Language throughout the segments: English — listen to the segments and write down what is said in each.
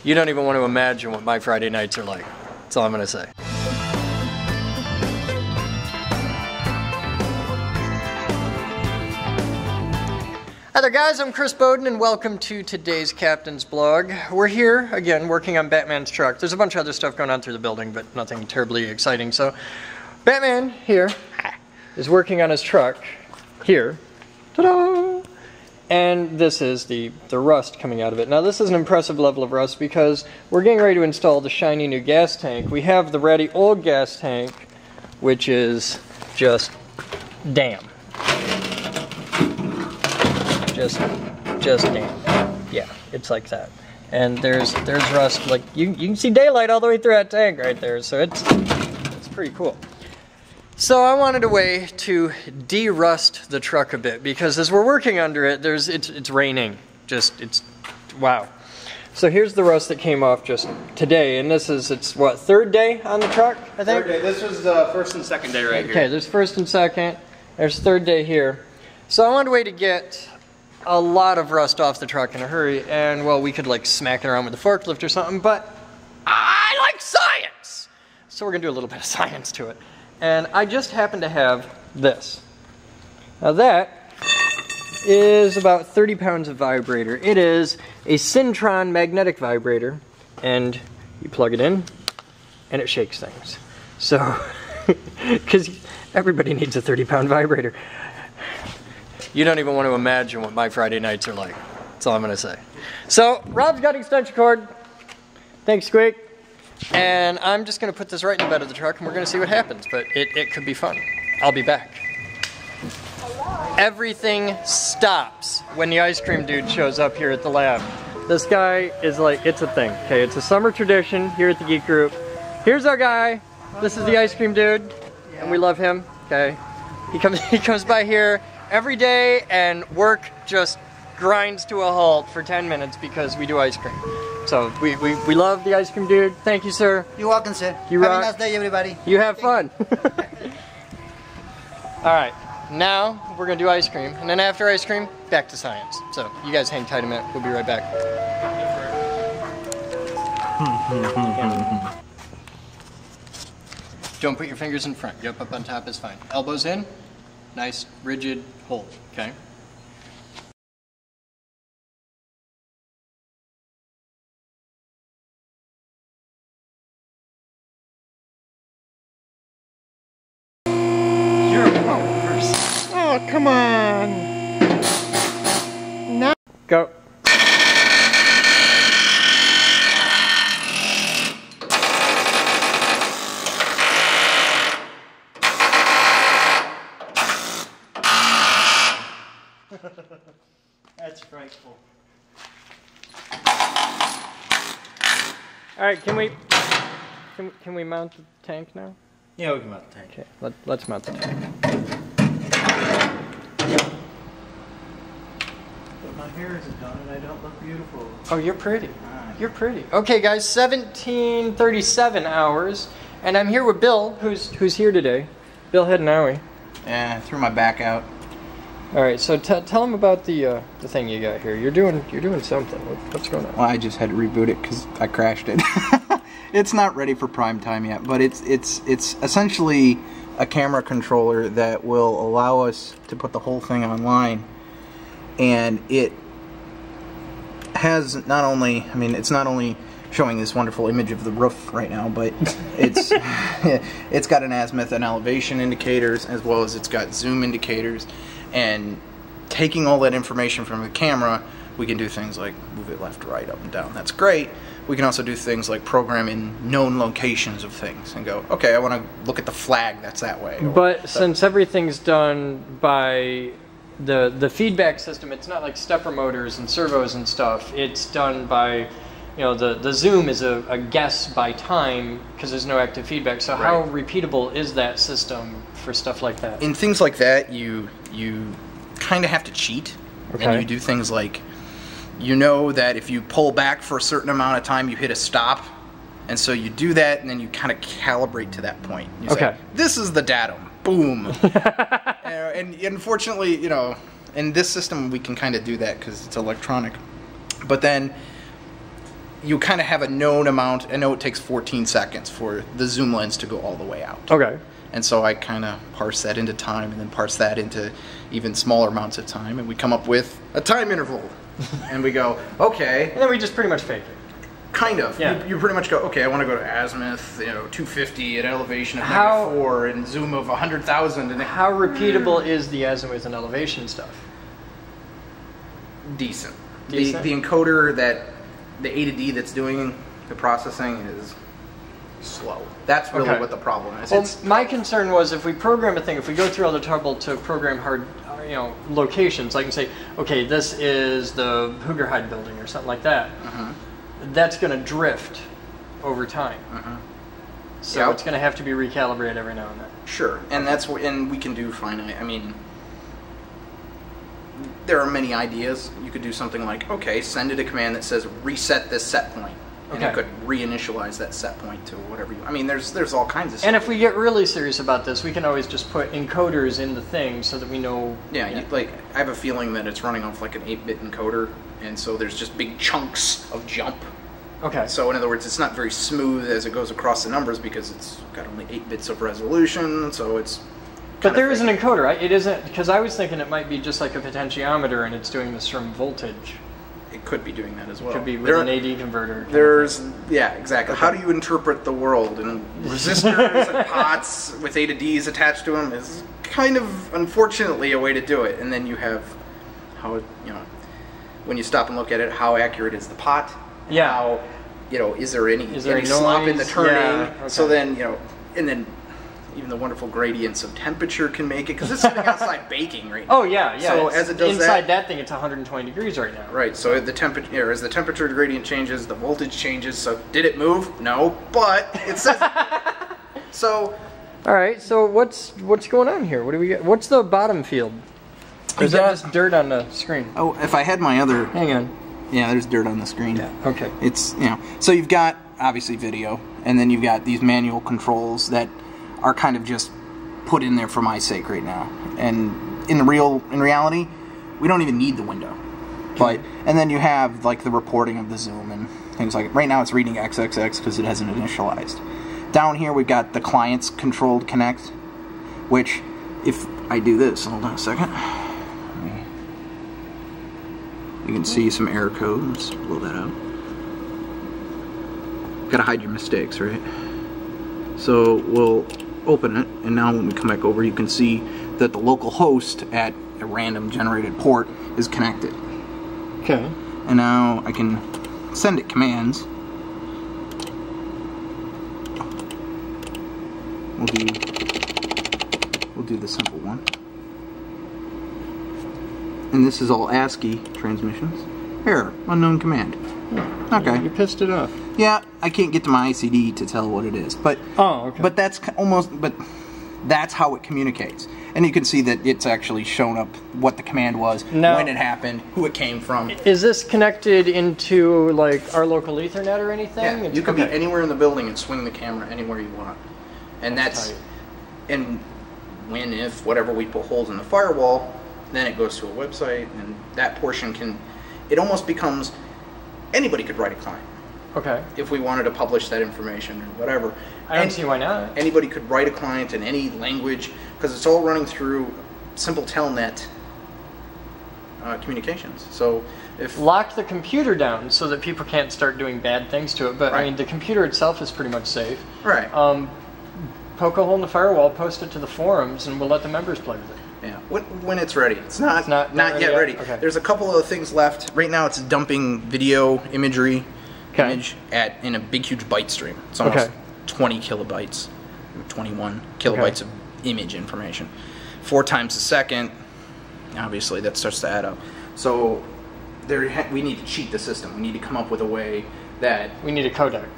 You don't even want to imagine what my Friday nights are like. That's all I'm gonna say. Hi there guys, I'm Chris Boden and welcome to today's Captain's Blog. We're here, again, working on Batman's truck. There's a bunch of other stuff going on through the building, but nothing terribly exciting. So, Batman, here, is working on his truck, here. Ta-da! And this is the rust coming out of it. Now this is an impressive level of rust because we're getting ready to install the shiny new gas tank. We have the ratty old gas tank, which is just damn. Just damn. Yeah, it's like that. And there's rust, like you can see daylight all the way through that tank right there, so it's pretty cool. So I wanted a way to de-rust the truck a bit because as we're working under it, it's raining. Wow. So here's the rust that came off just today, and it's what, third day on the truck, I think? Third day. This was the first and second day right here. Okay, there's first and second. There's third day here. So I wanted a way to get a lot of rust off the truck in a hurry, and well, we could like smack it around with a forklift or something, but I like science! So we're gonna do a little bit of science to it. And I just happen to have this. Now that is about 30 pounds of vibrator. It is a Syntron magnetic vibrator, and you plug it in, and it shakes things. So, because everybody needs a 30-pound vibrator. You don't even want to imagine what my Friday nights are like. That's all I'm going to say. So, Rob's got an extension cord. Thanks, Squeak. And I'm just going to put this right in the bed of the truck and we're going to see what happens. But it could be fun. I'll be back. Everything stops when the ice cream dude shows up here at the lab. This guy is like, it's a thing. Okay, it's a summer tradition here at the Geek Group. Here's our guy. This is the ice cream dude. And we love him. Okay. He comes by here every day, and work just grinds to a halt for 10 minutes because we do ice cream. So we love the ice cream dude. Thank you, sir. You're welcome, sir. You Have rock. a nice day, everybody. You have fun. Alright, now we're going to do ice cream, and then after ice cream, back to science. So you guys hang tight a minute. We'll be right back. Don't put your fingers in front. Yep, up on top is fine. Elbows in. Nice, rigid hold, okay? You're a power person. Oh, come on. No. Go. That's frightful. All right, can we mount the tank now? Yeah, we can mount the tank. Okay, let's mount the tank. But my hair isn't done and I don't look beautiful. Oh, you're pretty. You're pretty. Okay, guys, 17:37 hours, and I'm here with Bill, who's here today. Bill had an owie. Yeah, I threw my back out. All right, so tell him about the thing you got here. You're doing something. What's going on? Well, I just had to reboot it because I crashed it. It's not ready for prime time yet, but it's essentially a camera controller that will allow us to put the whole thing online, and it has not only, I mean, it's not only showing this wonderful image of the roof right now, but it's got an azimuth and elevation indicators, as well as it's got zoom indicators. And taking all that information from the camera, we can do things like move it left, right, up, and down. That's great. We can also do things like program in known locations of things and go, okay, I want to look at the flag that's that way. But since everything's done by the feedback system, it's not like stepper motors and servos and stuff. It's done by, you know, the zoom is a guess by time because there's no active feedback. So right. How repeatable is that system for stuff like that? In things like that, you kind of have to cheat. Okay. And you do things like, you know that if you pull back for a certain amount of time, you hit a stop. And so you do that, and then you kind of calibrate to that point. You say, this is the datum. Boom. And unfortunately, you know, in this system, we can kind of do that because it's electronic. But then you kind of have a known amount. I know it takes 14 seconds for the zoom lens to go all the way out. Okay. And so I kind of parse that into time and then parse that into even smaller amounts of time, and we come up with a time interval. And we go, okay. And then we just pretty much fake it. Kind of. Yeah. You pretty much go, okay, I want to go to azimuth, 250 at elevation of -4 and zoom of 100,000. And how repeatable is the azimuth and elevation stuff? Decent. Decent? The encoder the A to D that's doing the processing is slow. That's really what the problem is. Well, my concern was if we program a thing, if we go through all the trouble to program hard, locations, like and say, okay, this is the Hoogerheide building or something like that. That's going to drift over time. So it's going to have to be recalibrated every now and then. Sure, and and we can do finite. I mean, there are many ideas. You could do something like, okay, send it a command that says reset this set point. And it could reinitialize that set point to whatever you... I mean, there's all kinds of stuff. And if we get really serious about this, we can always just put encoders in the thing so that we know... Yeah, I have a feeling that it's running off like an 8-bit encoder, and so there's just big chunks of jump. Okay. So in other words, it's not very smooth as it goes across the numbers because it's got only 8 bits of resolution, so it's... But there is an encoder, right? It isn't... Because I was thinking it might be just like a potentiometer and it's doing this from voltage. It could be doing that as well. Could be with an AD converter. Yeah, exactly. How do you interpret the world? And resistors and pots with A to Ds attached to them is kind of, unfortunately, a way to do it. And then you have how, when you stop and look at it, how accurate is the pot? Yeah. How, is there any noise? slop in the turning? Yeah, okay. So then, and then even the wonderful gradients of temperature can make it, because it's sitting outside baking right now. Oh yeah, yeah. So as it does inside that thing, it's 120 degrees right now. Right. So as the temperature gradient changes, the voltage changes. So did it move? No, but it says. So. All right. So what's going on here? What do we get? What's the bottom field? There's just dirt on the screen. Oh, if I had my other. Hang on. Yeah, there's dirt on the screen. Yeah. Okay. It's So you've got obviously video, and then you've got these manual controls that are kind of just put in there for my sake right now. And in reality, we don't even need the window. But and then you have like the reporting of the zoom and things like. Right now it's reading XXX because it hasn't initialized. Down here we've got the client's controlled connect, which if I do this, hold on a second. You can see some error code. Let's blow that out. Gotta hide your mistakes, right? So we'll open it, and now when we come back over, you can see that the local host at a random generated port is connected. Okay. And now I can send it commands. We'll do the simple one. And this is all ASCII transmissions. Error, unknown command. Okay. You pissed it off. Yeah, I can't get to my ICD to tell what it is, but but that's that's how it communicates. And you can see that it's actually shown up what the command was, when it happened, who it came from. Is this connected into like our local Ethernet or anything? Yeah, you can be anywhere in the building and swing the camera anywhere you want. And that's and if whatever we put holes in the firewall, then it goes to a website, and that portion it almost becomes anybody could write a client. Okay. If we wanted to publish that information or whatever. I don't see why not. Anybody could write a client in any language because it's all running through simple telnet communications. So if lock the computer down so that people can't start doing bad things to it. But I mean, the computer itself is pretty much safe. Right. Poke a hole in the firewall, post it to the forums, and we'll let the members play with it. Yeah, when it's ready. It's not yet ready. Okay. There's a couple of things left. Right now it's dumping video imagery image in a big huge byte stream. It's almost 20 kilobytes, 21 kilobytes of image information. 4 times a second, obviously that starts to add up. So we need to cheat the system. We need to come up with a way that... We need a codec.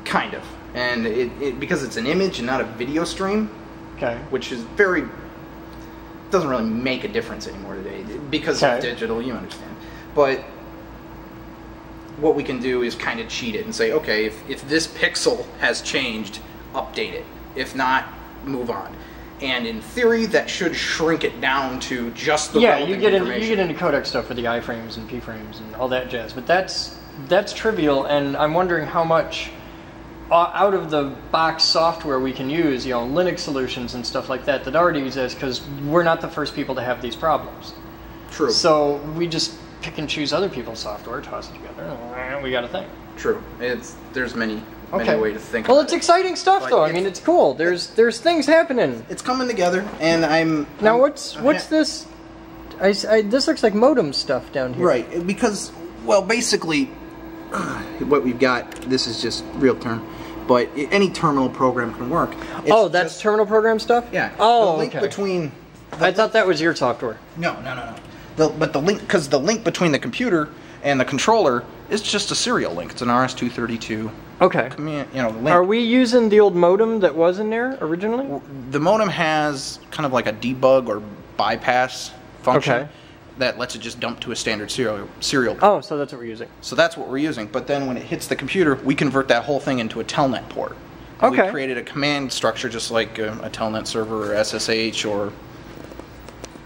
Kind of. And because it's an image and not a video stream, which is doesn't really make a difference anymore today because of digital, you understand. But what we can do is kind of cheat it and say, okay, if this pixel has changed, update it. If not, move on. And in theory, that should shrink it down to just the relevant information. You get into codec stuff for the iframes and pframes and all that jazz, but that's that's trivial, and I'm wondering how much out of the box software we can use, Linux solutions and stuff like that already exist, because we're not the first people to have these problems. True. So we just pick and choose other people's software, toss it together, and we got a thing. True. There's many ways to think. Well, about it's it. exciting stuff, But though. I mean, it's cool. There's things happening. It's coming together, and Now, what's this? This looks like modem stuff down here. Right, because, well, basically, what we've got, this is just real term, but any terminal program can work. It's that's terminal program stuff? Yeah. Oh, the link between... I thought that was your software. No. But the link, because the link between the computer and the controller is just a serial link. It's an RS-232. Okay. Link. Are we using the old modem that was in there originally? The modem has kind of like a debug or bypass function that lets it just dump to a standard serial. Oh, so that's what we're using. So that's what we're using. But then when it hits the computer, we convert that whole thing into a telnet port. Okay. We created a command structure just like a telnet server or SSH or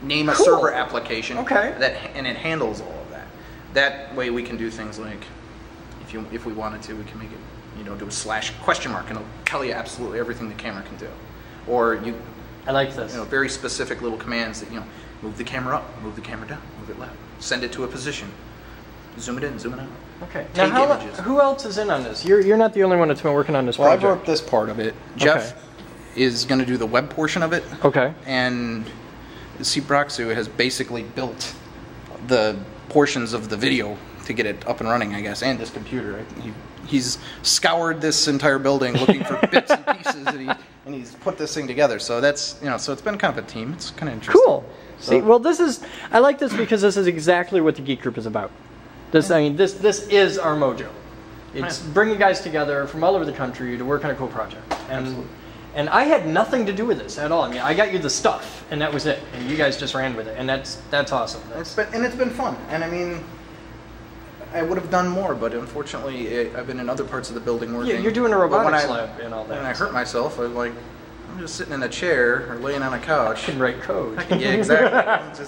name a server application. Okay. And it handles all of that. That way we can do things like, if we wanted to, we can make it, do a / and it'll tell you absolutely everything the camera can do. Or I like this. Very specific little commands that, move the camera up, move the camera down, move it left, send it to a position, zoom it in, zoom it out. Okay. Take Now, images. who else is in on this? You're not the only one that's been working on this Well, project. I wrote this part of it. Jeff is going to do the web portion of it. Okay. And Ciproxu has basically built the portions of the video to get it up and running, I guess, and this computer. He's scoured this entire building looking for bits and pieces, and he's put this thing together. So that's, so it's been kind of a team. It's kind of interesting. Cool. See, well, I like this because this is exactly what the Geek Group is about. This is our mojo. It's bringing guys together from all over the country to work on a cool project. And I had nothing to do with this at all. I mean, I got you the stuff, and that was it. And you guys just ran with it, and that's awesome. It's been fun. And I mean, I would have done more, but unfortunately, I've been in other parts of the building working. Yeah, you're doing a robotics lab and all that. When I hurt myself, I was like, I'm just sitting in a chair or laying on a couch. I can write code. Yeah, exactly.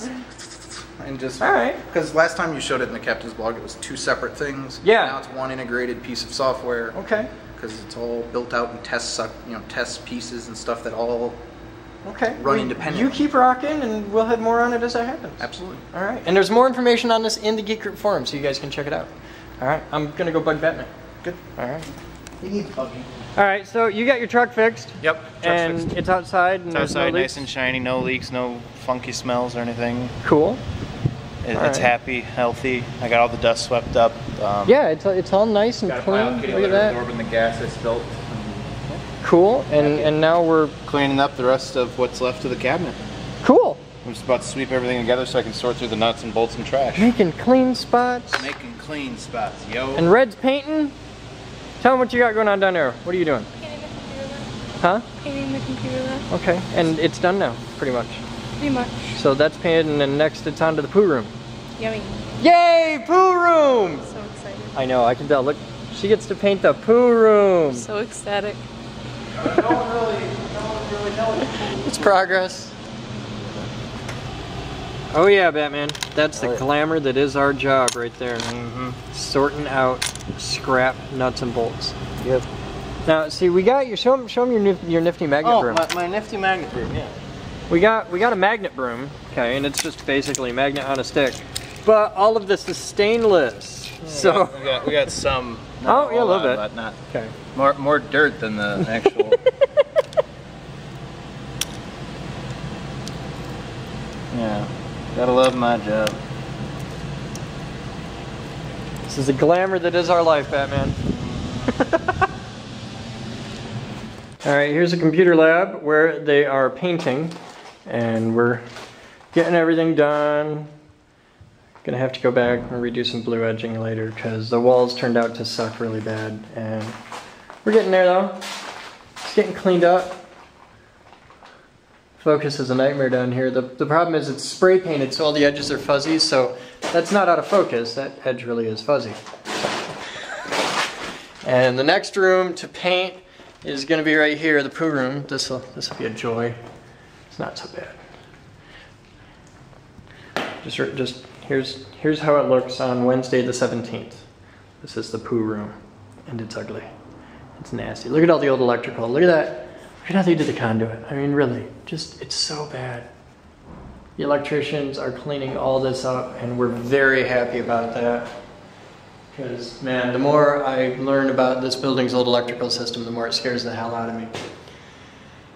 just all right. Because last time you showed it in the captain's blog, it was two separate things. Yeah. Now it's one integrated piece of software. Okay. Because it's all built out in test pieces and stuff that all run independently. You keep rocking, and we'll have more on it as it happens. Absolutely. All right. And there's more information on this in the Geek Group forum, so you guys can check it out. All right. I'm gonna go bug Batman. Good. All right. He needs bugging. All right. So you got your truck fixed. Yep. And fixed. it's outside. And It's there's outside, no leaks? nice and shiny, no leaks, no funky smells or anything. Cool. It's happy, healthy. I got all the dust swept up. Yeah, it's all nice and clean. Look at that. Absorbing the gas I spilt. Cool. And now we're Cleaning up the rest of what's left of the cabinet. cool. I'm just about to sweep everything together so I can sort through the nuts and bolts and trash. Making clean spots. Making clean spots, yo. And Red's painting. Tell him what you got going on down there. What are you doing? Painting the computer lab. Huh? Painting the computer lab. Okay. And it's done now, pretty much. Pretty much. So that's painted, and then next it's on to the poo room. Yummy. Yay, poo room! So excited. I know, I can tell. Look, she gets to paint the poo room. So ecstatic. No one really knows. It's progress. Oh yeah, Batman. That's the glamour that is our job right there. Sorting out scrap nuts and bolts. Yep. Now, see, we got you. Show them your nifty magnet broom. my nifty magnet broom, yeah. We got a magnet broom, okay, and it's just basically a magnet on a stick. But all of this is stainless. So we got some. Oh, yeah, a little bit. But not okay. More dirt than the actual. Yeah, gotta love my job. This is the glamour that is our life, Batman. All right, here's a computer lab where they are painting, and we're getting everything done. Gonna have to go back and redo some blue edging later because the walls turned out to suck really bad, and we're getting there though. It's getting cleaned up. Focus is a nightmare down here. The problem is it's spray painted, so all the edges are fuzzy, so that's not out of focus. That edge really is fuzzy. And the next room to paint is going to be right here, the poo room. This will be a joy. It's not so bad. Just here's how it looks on Wednesday the 17th. This is the poo room, and it's ugly. It's nasty. Look at all the old electrical. Look at that. Look at how they did the conduit. I mean, really, just, it's so bad. The electricians are cleaning all this up, and we're very happy about that. Because, man, the more I learn about this building's old electrical system, the more it scares the hell out of me.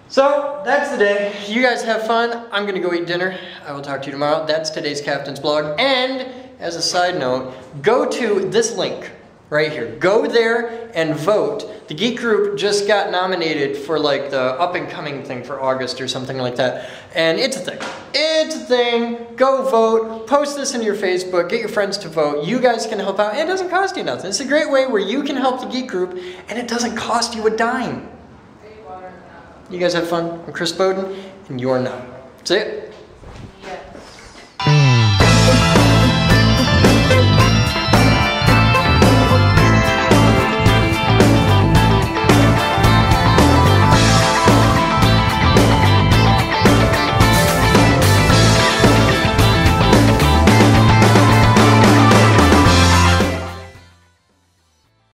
So, that's the day. You guys have fun. I'm gonna go eat dinner. I will talk to you tomorrow. That's today's Captain's Blog. And, as a side note, go to this link right here. Go there and vote. The Geek Group just got nominated for like the up and coming thing for August or something like that. And it's a thing. It's a thing. Go vote. Post this in your Facebook. Get your friends to vote. You guys can help out. It doesn't cost you nothing. It's a great way where you can help the Geek Group and it doesn't cost you a dime. You guys have fun. I'm Chris Boden and you're not. See it?